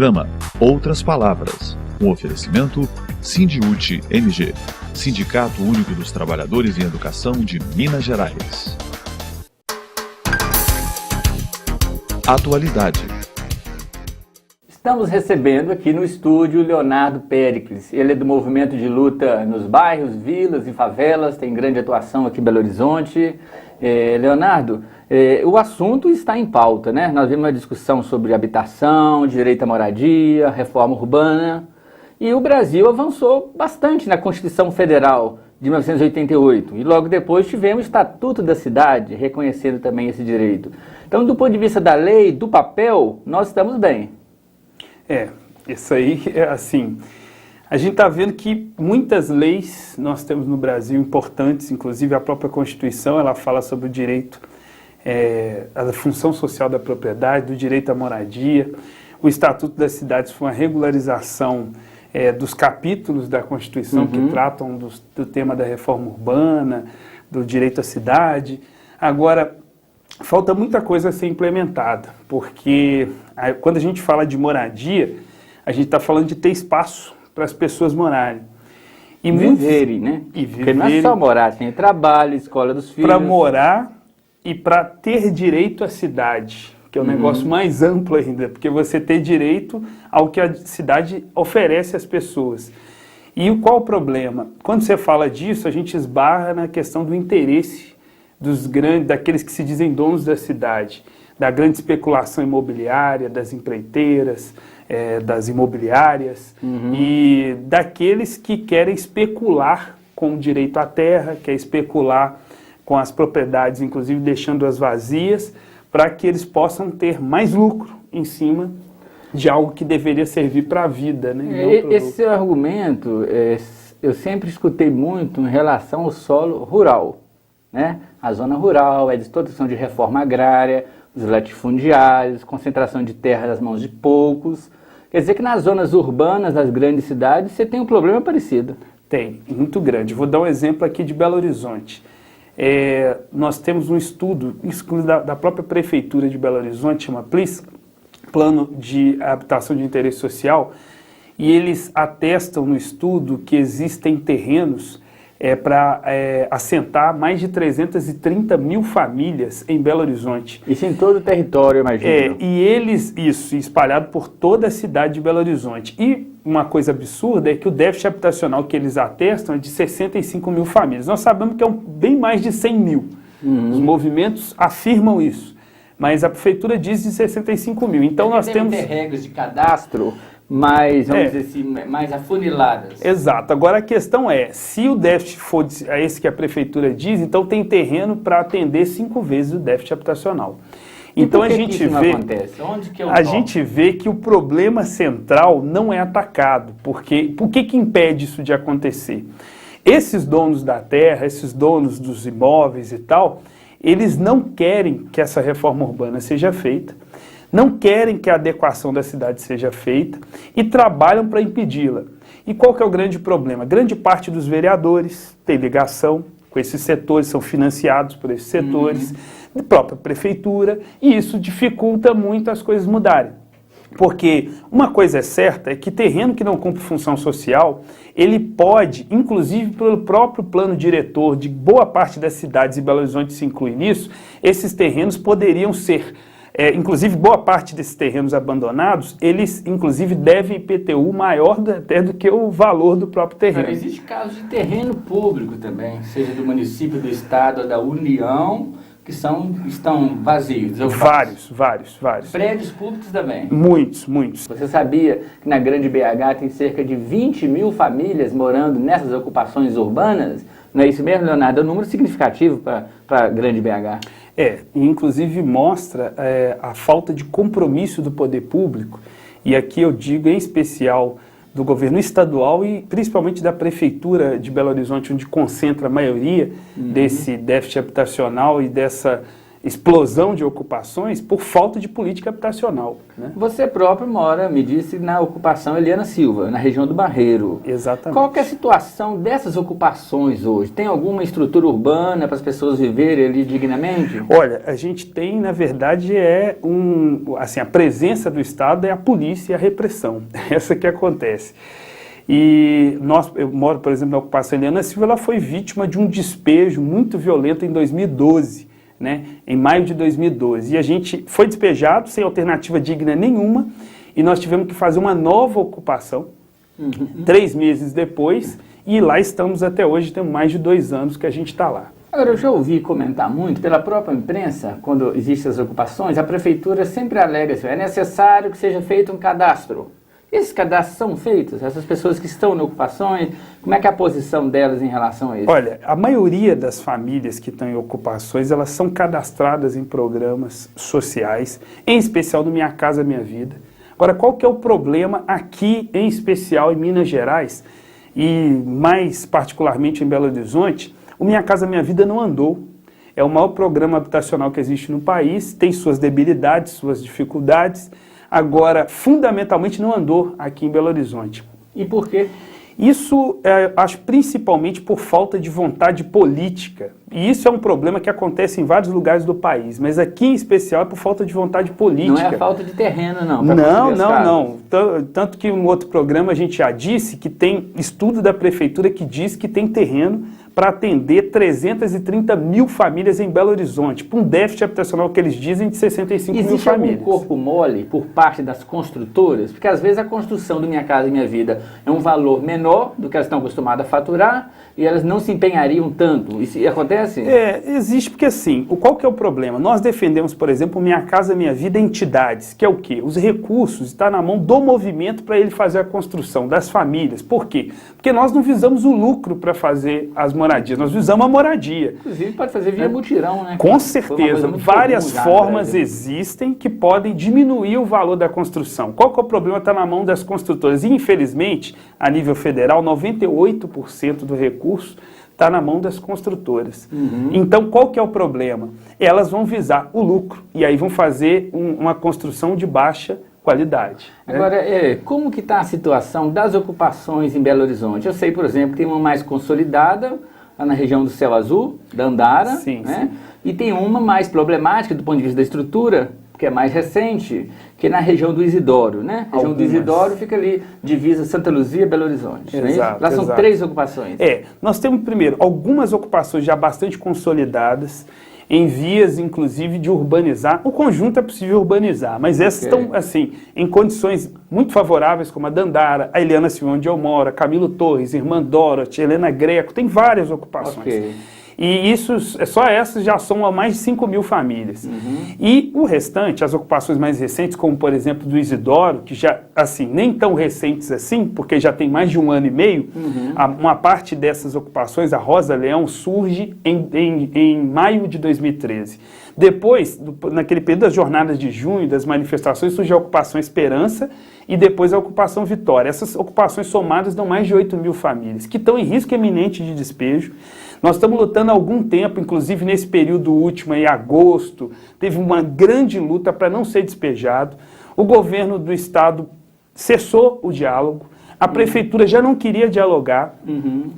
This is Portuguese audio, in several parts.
programa Outras Palavras, um oferecimento Sindiúti MG, Sindicato Único dos Trabalhadores em Educação de Minas Gerais. Atualidade. Estamos recebendo aqui no estúdio Leonardo Péricles. Ele é do movimento de luta nos bairros, vilas e favelas, tem grande atuação aqui em Belo Horizonte. Leonardo, o assunto está em pauta, né? Nós vimos uma discussão sobre habitação, direito à moradia, reforma urbana. E o Brasil avançou bastante na Constituição Federal de 1988. E logo depois tivemos o Estatuto da Cidade, reconhecendo também esse direito. Então, do ponto de vista da lei, do papel, nós estamos bem. Isso aí é assim, a gente está vendo que muitas leis nós temos no Brasil importantes, inclusive a própria Constituição, ela fala sobre o direito, a função social da propriedade, do direito à moradia. O Estatuto das Cidades foi uma regularização dos capítulos da Constituição que tratam do tema da reforma urbana, do direito à cidade. Agora, falta muita coisa a ser implementada, porque quando a gente fala de moradia, a gente está falando de ter espaço para as pessoas morarem. E viverem, né? Porque não é só morar, tem trabalho, escola dos filhos. Para morar e para ter direito à cidade, que é um negócio mais amplo ainda, porque você ter direito ao que a cidade oferece às pessoas. E qual o problema? Quando você fala disso, a gente esbarra na questão do interesse daqueles que se dizem donos da cidade, da grande especulação imobiliária, das empreiteiras, das imobiliárias e daqueles que querem especular com o direito à terra, quer especular com as propriedades, inclusive deixando-as vazias, para que eles possam ter mais lucro em cima de algo que deveria servir para a vida, né? Esse seu argumento, eu sempre escutei muito em relação ao solo rural, né? A zona rural, a distorção de reforma agrária, os latifundiários, concentração de terra nas mãos de poucos. Quer dizer que nas zonas urbanas, das grandes cidades, você tem um problema parecido. Tem, muito grande. Vou dar um exemplo aqui de Belo Horizonte. Nós temos um estudo da própria Prefeitura de Belo Horizonte, chama PLIS, Plano de Habitação de Interesse Social, e eles atestam no estudo que existem terrenos para assentar mais de 330 mil famílias em Belo Horizonte. Isso em todo o território, imagina. Espalhado por toda a cidade de Belo Horizonte. E uma coisa absurda é que o déficit habitacional que eles atestam é de 65 mil famílias. Nós sabemos que é bem mais de 100 mil. Os movimentos afirmam isso. Mas a prefeitura diz de 65 mil. Então nós temos regras de cadastro mais, vamos dizer assim, mais afuniladas. Exato. Agora a questão é, se o déficit for esse que a prefeitura diz, então tem terreno para atender 5 vezes o déficit habitacional. Então a gente vê, onde que a gente vê que o problema central não é atacado. Por que impede isso de acontecer? Esses donos da terra, esses donos dos imóveis e tal, eles não querem que essa reforma urbana seja feita, não querem que a adequação da cidade seja feita e trabalham para impedi-la. E qual que é o grande problema? Grande parte dos vereadores tem ligação com esses setores, são financiados por esses setores, da própria prefeitura, e isso dificulta muito as coisas mudarem. Porque uma coisa é certa, é que terreno que não cumpre função social, ele pode, inclusive pelo próprio plano diretor de boa parte das cidades, e Belo Horizonte se inclui nisso, esses terrenos poderiam ser, inclusive boa parte desses terrenos abandonados, eles inclusive devem IPTU maior até do que o valor do próprio terreno. Mas existe casos de terreno público também, seja do município, do estado ou da União, que estão vazios. Vários. Prédios públicos também. Muitos. Você sabia que na Grande BH tem cerca de 20 mil famílias morando nessas ocupações urbanas? Não é isso mesmo, Leonardo? É um número significativo para a Grande BH. Inclusive mostra a falta de compromisso do poder público, e aqui eu digo em especial do governo estadual e principalmente da Prefeitura de Belo Horizonte, onde concentra a maioria desse déficit habitacional e dessa explosão de ocupações por falta de política habitacional, né? Você próprio mora, me disse, na ocupação Eliana Silva, na região do Barreiro. Exatamente. Qual que é a situação dessas ocupações hoje? Tem alguma estrutura urbana para as pessoas viverem ali dignamente? Olha, a gente tem, na verdade, a presença do Estado é a polícia e a repressão. Essa que acontece. E eu moro, por exemplo, na ocupação Eliana Silva, ela foi vítima de um despejo muito violento em 2012. Né, em maio de 2012, e a gente foi despejado sem alternativa digna nenhuma, e nós tivemos que fazer uma nova ocupação, 3 meses depois, e lá estamos até hoje, temos mais de 2 anos que a gente está lá. Agora, eu já ouvi comentar muito pela própria imprensa, quando existem as ocupações, a prefeitura sempre alega assim, é necessário que seja feito um cadastro. Esses cadastros são feitos? Essas pessoas que estão em ocupações, como é que é a posição delas em relação a isso? Olha, a maioria das famílias que estão em ocupações, elas são cadastradas em programas sociais, em especial do Minha Casa Minha Vida. Agora, qual que é o problema aqui, em especial em Minas Gerais, e mais particularmente em Belo Horizonte? O Minha Casa Minha Vida não andou. É o maior programa habitacional que existe no país, tem suas debilidades, suas dificuldades. Agora, fundamentalmente, não andou aqui em Belo Horizonte. E por quê? Isso, acho, principalmente por falta de vontade política. E isso é um problema que acontece em vários lugares do país, mas aqui em especial é por falta de vontade política. Não é a falta de terreno, não. Não. Tanto que no outro programa a gente já disse que tem estudo da prefeitura que diz que tem terreno para atender 330 mil famílias em Belo Horizonte, por um déficit habitacional que eles dizem de 65 mil famílias. Existe algum corpo mole por parte das construtoras? Porque às vezes a construção do Minha Casa Minha Vida é um valor menor do que elas estão acostumadas a faturar e elas não se empenhariam tanto. Isso acontece? Existe porque assim, qual que é o problema? Nós defendemos, por exemplo, Minha Casa Minha Vida entidades, que é o quê? Os recursos estão na mão do movimento para ele fazer a construção, das famílias. Por quê? Porque nós não visamos o lucro para fazer as moradias, nós visamos a moradia. Inclusive pode fazer via mutirão, né? Com certeza, várias formas existem que podem diminuir o valor da construção. Qual que é o problema? Está na mão das construtoras. E, infelizmente, a nível federal, 98% do recurso está na mão das construtoras. Então, qual que é o problema? Elas vão visar o lucro e aí vão fazer uma construção de baixa qualidade. Agora, como que está a situação das ocupações em Belo Horizonte? Eu sei, por exemplo, que tem uma mais consolidada, lá na região do Céu Azul, da Andara, sim, né? Sim. E tem uma mais problemática do ponto de vista da estrutura, que é mais recente, que é na região do Isidoro, né? A região do Isidoro fica ali, divisa Santa Luzia e Belo Horizonte. Exato, lá são 3 ocupações. Nós temos, primeiro, algumas ocupações já bastante consolidadas, em vias, inclusive, de urbanizar. O conjunto é possível urbanizar, mas essas estão, assim, em condições muito favoráveis, como a Dandara, a Eliana Silva, onde eu moro, Camilo Torres, Irmã Dorothy, Helena Greco, tem várias ocupações. E só essas já são a mais de 5 mil famílias. E o restante, as ocupações mais recentes, como por exemplo do Isidoro, que já, assim, nem tão recentes assim, porque já tem mais de 1 ano e meio, uma parte dessas ocupações, a Rosa Leão, surge em maio de 2013. Depois, naquele período das jornadas de junho, das manifestações, surge a ocupação Esperança e depois a ocupação Vitória. Essas ocupações somadas dão mais de 8 mil famílias, que estão em risco iminente de despejo. Nós estamos lutando há algum tempo, inclusive nesse período último, em agosto, teve uma grande luta para não ser despejado. O governo do estado cessou o diálogo, a prefeitura já não queria dialogar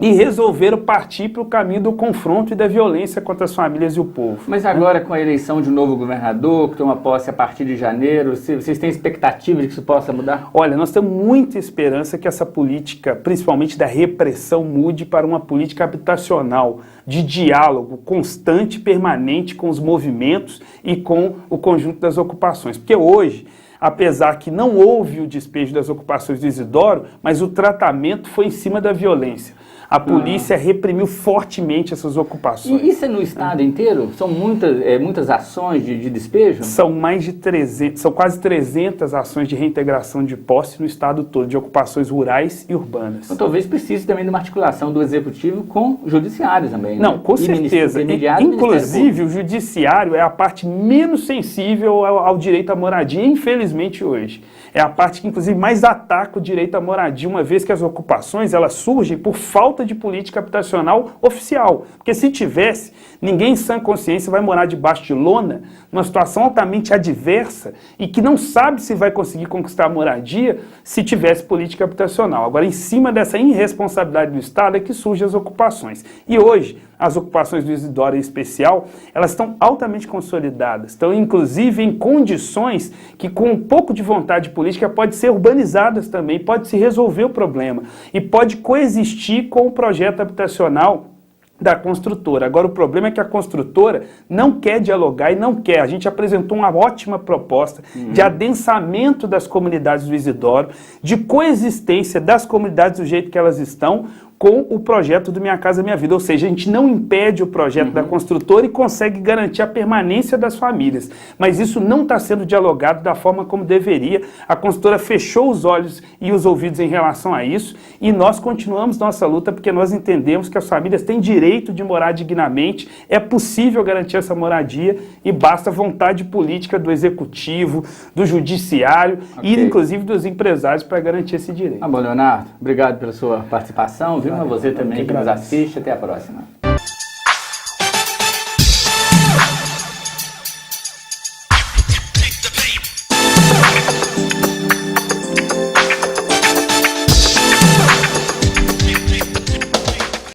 e resolveram partir para o caminho do confronto e da violência contra as famílias e o povo. Mas agora, com a eleição de um novo governador, que toma posse a partir de janeiro, vocês têm expectativa de que isso possa mudar? Olha, nós temos muita esperança que essa política, principalmente da repressão, mude para uma política habitacional, de diálogo constante, permanente com os movimentos e com o conjunto das ocupações. Porque hoje, apesar que não houve o despejo das ocupações do Isidoro, mas o tratamento foi em cima da violência. A polícia reprimiu fortemente essas ocupações. E isso é no estado inteiro? São muitas ações de despejo? São mais de 300, são quase 300 ações de reintegração de posse no estado todo, de ocupações rurais e urbanas. Então talvez precise também de uma articulação do executivo com o judiciário também, né? Não, com certeza. Inclusive, o judiciário é a parte menos sensível ao direito à moradia, infelizmente, hoje. É a parte que, inclusive, mais ataca o direito à moradia, uma vez que as ocupações elas surgem por falta falta de política habitacional oficial. Porque se tivesse, ninguém em sã consciência vai morar debaixo de lona, numa situação altamente adversa e que não sabe se vai conseguir conquistar a moradia se tivesse política habitacional. Agora, em cima dessa irresponsabilidade do Estado é que surgem as ocupações. E hoje, as ocupações do Isidoro em especial, elas estão altamente consolidadas, estão inclusive em condições que com um pouco de vontade política pode ser urbanizadas também, pode se resolver o problema e pode coexistir com o projeto habitacional da construtora. Agora, o problema é que a construtora não quer dialogar e não quer. A gente apresentou uma ótima proposta de adensamento das comunidades do Isidoro, de coexistência das comunidades do jeito que elas estão, com o projeto do Minha Casa Minha Vida, ou seja, a gente não impede o projeto da construtora e consegue garantir a permanência das famílias, mas isso não está sendo dialogado da forma como deveria. A construtora fechou os olhos e os ouvidos em relação a isso e nós continuamos nossa luta porque nós entendemos que as famílias têm direito de morar dignamente, é possível garantir essa moradia e basta vontade política do executivo, do judiciário e inclusive dos empresários para garantir esse direito. Bom, Leonardo, obrigado pela sua participação, viu? A você também que nos assiste. Até a próxima.